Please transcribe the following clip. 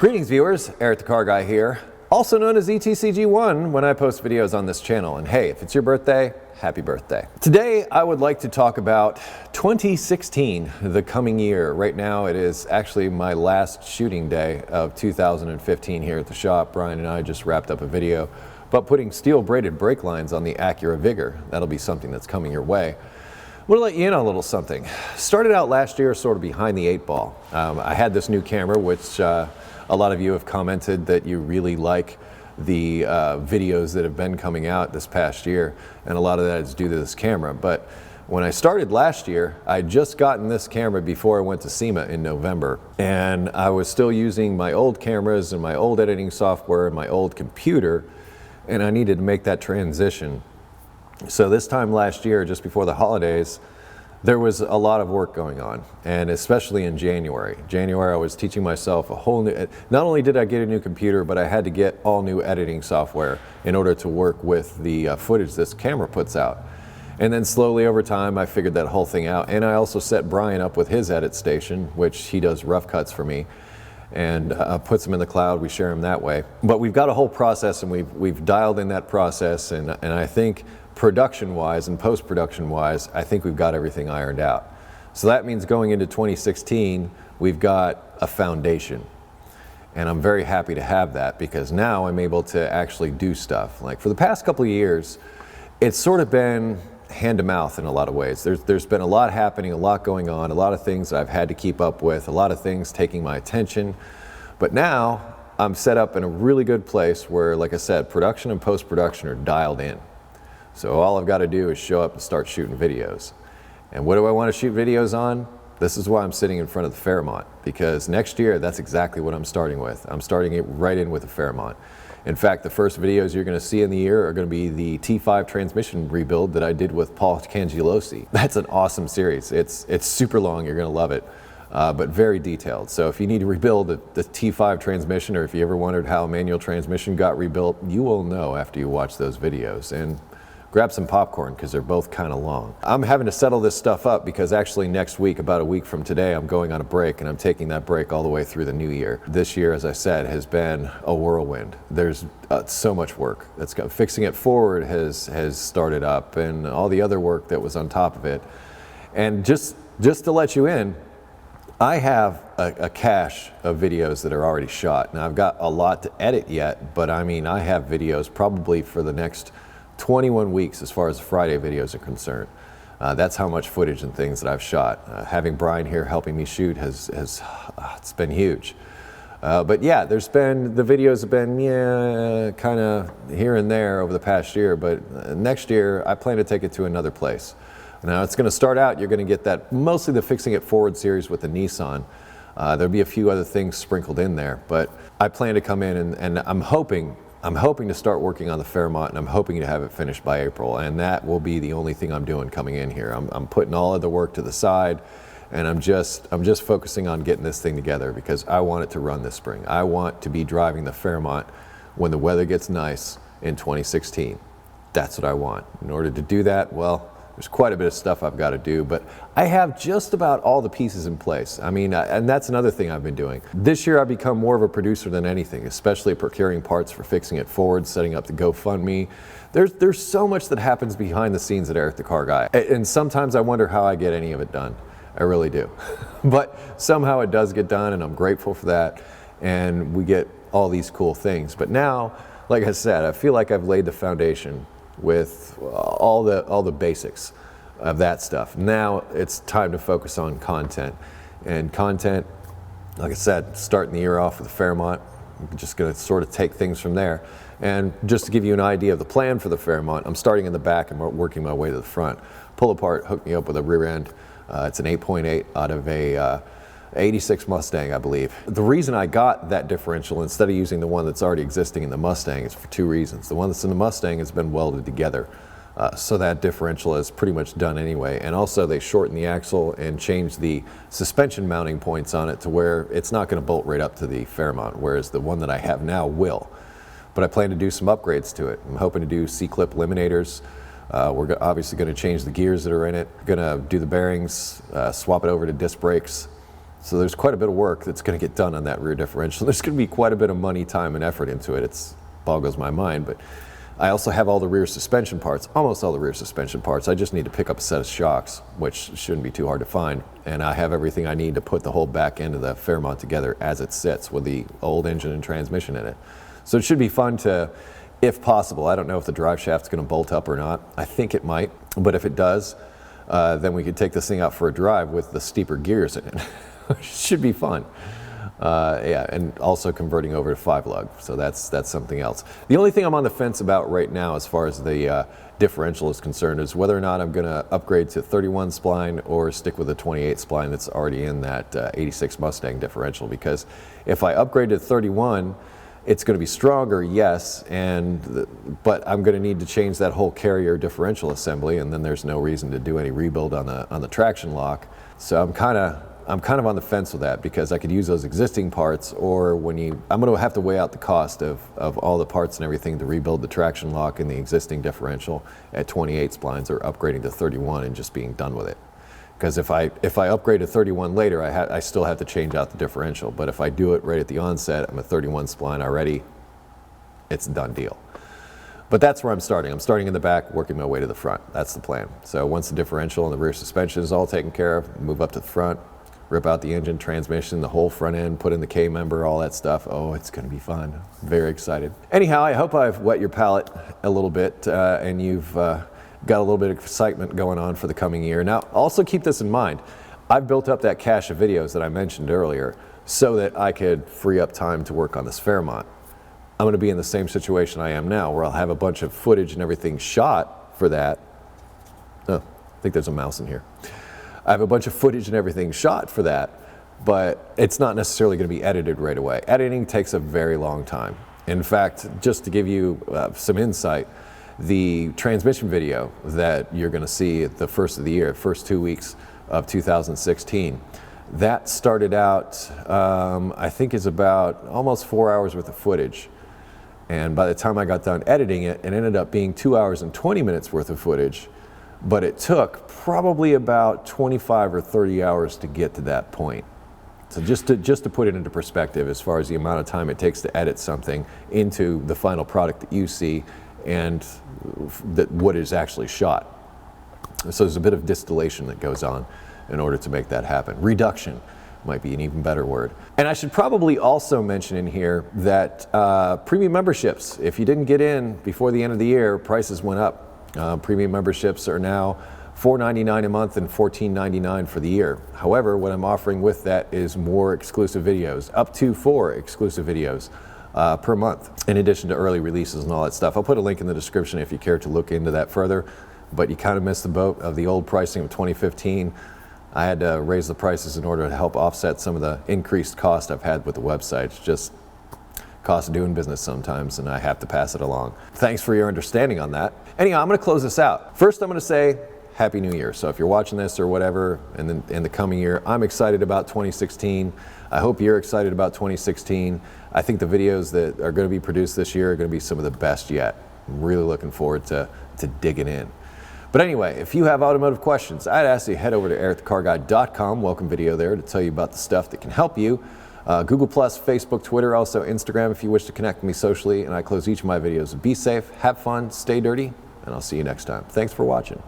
Greetings viewers, EricTheCarGuy here, also known as ETCG1 when I post videos on this channel. And hey, if it's your birthday, happy birthday. Today I would like to talk about 2016, the coming year. Right now it is actually my last shooting day of 2015 here at the shop. Brian and I just wrapped up a video about putting steel braided brake lines on the Acura Vigor. That'll be something that's coming your way. I want to let you in on a little something. Started out last year sort of behind the 8-ball. I had this new camera, which a lot of you have commented that you really like the videos that have been coming out this past year, and a lot of that is due to this camera. But when I started last year, I'd just gotten this camera before I went to SEMA in November, and I was still using my old cameras and my old editing software and my old computer, and I needed to make that transition. So this time last year, just before the holidays, there was a lot of work going on, and especially in January. I was teaching myself a whole new, not only did I get a new computer, but I had to get all new editing software in order to work with the footage this camera puts out. And then slowly over time, I figured that whole thing out. And I also set Brian up with his edit station, which he does rough cuts for me, and puts them in the cloud. We share them that way. But we've got a whole process, and we've dialed in that process, and I think production-wise and post-production-wise, I think we've got everything ironed out. So that means going into 2016, we've got a foundation. And I'm very happy to have that, because now I'm able to actually do stuff. Like for the past couple of years, it's sort of been hand-to-mouth in a lot of ways. There's been a lot happening, a lot going on, a lot of things that I've had to keep up with, a lot of things taking my attention. But now I'm set up in a really good place where, like I said, production and post-production are dialed in. So all I've got to do is show up and start shooting videos. And what do I want to shoot videos on? This is why I'm sitting in front of the Fairmont, because next year, that's exactly what I'm starting with. I'm starting it right in with the Fairmont. In fact, the first videos you're going to see in the year are going to be the T5 transmission rebuild that I did with Paul Cangialosi. That's an awesome series. It's super long. You're going to love it, but very detailed. So if you need to rebuild the T5 transmission, or if you ever wondered how a manual transmission got rebuilt, you will know after you watch those videos. And grab some popcorn, because they're both kind of long. I'm having to settle this stuff up because actually next week, about a week from today, I'm going on a break, and I'm taking that break all the way through the new year. This year, as I said, has been a whirlwind. There's so much work. Fixing It Forward has started up, and all the other work that was on top of it. And just to let you in, I have a cache of videos that are already shot. Now I've got a lot to edit yet, but I mean, I have videos probably for the next 21 weeks as far as the Friday videos are concerned. That's how much footage and things that I've shot. Having Brian here helping me shoot it's been huge. But yeah, the videos have been kind of here and there over the past year, but next year I plan to take it to another place. Now it's going to start out, you're going to get that mostly the Fixing It Forward series with the Nissan. There'll be a few other things sprinkled in there, but I plan to come in and I'm hoping to start working on the Fairmont, and I'm hoping to have it finished by April, and that will be the only thing I'm doing coming in here. I'm putting all of the work to the side, and I'm just focusing on getting this thing together, because I want it to run this spring. I want to be driving the Fairmont when the weather gets nice in 2016. That's what I want. In order to do that, well, there's quite a bit of stuff I've got to do, but I have just about all the pieces in place. I mean, and that's another thing I've been doing. This year I've become more of a producer than anything, especially procuring parts for Fixing It Forward, setting up the GoFundMe. There's so much that happens behind the scenes at EricTheCarGuy, and sometimes I wonder how I get any of it done. I really do. But somehow it does get done, and I'm grateful for that, and we get all these cool things. But now, like I said, I feel like I've laid the foundation with all the basics of that stuff. Now it's time to focus on content. And content, like I said, starting the year off with the Fairmont, I'm just going to sort of take things from there. And just to give you an idea of the plan for the Fairmont, I'm starting in the back and working my way to the front. Pull apart, hook me up with a rear end. It's an 8.8 out of a 86 Mustang, I believe. The reason I got that differential instead of using the one that's already existing in the Mustang is for two reasons. The one that's in the Mustang has been welded together, so that differential is pretty much done anyway. And also they shortened the axle and changed the suspension mounting points on it to where it's not going to bolt right up to the Fairmont, whereas the one that I have now will. But I plan to do some upgrades to it. I'm hoping to do C-clip eliminators. We're obviously going to change the gears that are in it. Going to do the bearings, swap it over to disc brakes. So there's quite a bit of work that's going to get done on that rear differential. There's going to be quite a bit of money, time, and effort into it. It boggles my mind, but I also have all the rear suspension parts, almost all the rear suspension parts. I just need to pick up a set of shocks, which shouldn't be too hard to find. And I have everything I need to put the whole back end of the Fairmont together as it sits with the old engine and transmission in it. So it should be fun to, if possible, I don't know if the drive shaft's going to bolt up or not. I think it might, but if it does, then we could take this thing out for a drive with the steeper gears in it. Which should be fun. Yeah, and also converting over to 5-lug, so that's something else. The only thing I'm on the fence about right now as far as the differential is concerned is whether or not I'm going to upgrade to 31 spline or stick with a 28 spline that's already in that 86 Mustang differential, because if I upgrade to 31, it's going to be stronger, yes, but I'm going to need to change that whole carrier differential assembly, and then there's no reason to do any rebuild on the traction lock. So I'm kind of on the fence with that, because I could use those existing parts, or I'm going to have to weigh out the cost of all the parts and everything to rebuild the traction lock in the existing differential at 28 splines, or upgrading to 31 and just being done with it. Because if I upgrade to 31 later, I still have to change out the differential. But if I do it right at the onset, I'm a 31 spline already, it's a done deal. But that's where I'm starting. I'm starting in the back, working my way to the front. That's the plan. So once the differential and the rear suspension is all taken care of, move up to the front, rip out the engine, transmission, the whole front end, put in the K-member, all that stuff. Oh, it's going to be fun. Very excited. Anyhow, I hope I've whet your palate a little bit and you've got a little bit of excitement going on for the coming year. Now, also keep this in mind. I've built up that cache of videos that I mentioned earlier so that I could free up time to work on this Fairmont. I'm going to be in the same situation I am now, where I'll have a bunch of footage and everything shot for that. Oh, I think there's a mouse in here. I have a bunch of footage and everything shot for that, but it's not necessarily going to be edited right away. Editing takes a very long time. In fact, just to give you some insight, the transmission video that you're going to see at the first of the year, first 2 weeks of 2016, that started out, I think is about almost 4 hours worth of footage. And by the time I got done editing it, it ended up being 2 hours and 20 minutes worth of footage. But it took probably about 25 or 30 hours to get to that point. So just to put it into perspective as far as the amount of time it takes to edit something into the final product that you see and what is actually shot. So there's a bit of distillation that goes on in order to make that happen. Reduction might be an even better word. And I should probably also mention in here that premium memberships, if you didn't get in before the end of the year, prices went up. Premium memberships are now $4.99 a month and $14.99 for the year. However, what I'm offering with that is more exclusive videos, up to 4 exclusive videos per month, in addition to early releases and all that stuff. I'll put a link in the description if you care to look into that further, but you kind of missed the boat of the old pricing of 2015. I had to raise the prices in order to help offset some of the increased cost I've had with the website. It's just cost of doing business sometimes, and I have to pass it along. Thanks for your understanding on that. Anyhow, I'm going to close this out. First, I'm going to say Happy New Year. So if you're watching this or whatever in the coming year, I'm excited about 2016. I hope you're excited about 2016. I think the videos that are going to be produced this year are going to be some of the best yet. I'm really looking forward to digging in. But anyway, if you have automotive questions, I'd ask you to head over to EricTheCarGuy.com. Welcome video there to tell you about the stuff that can help you. Google+, Facebook, Twitter, also Instagram if you wish to connect with me socially. And I close each of my videos with be safe, have fun, stay dirty, and I'll see you next time. Thanks for watching.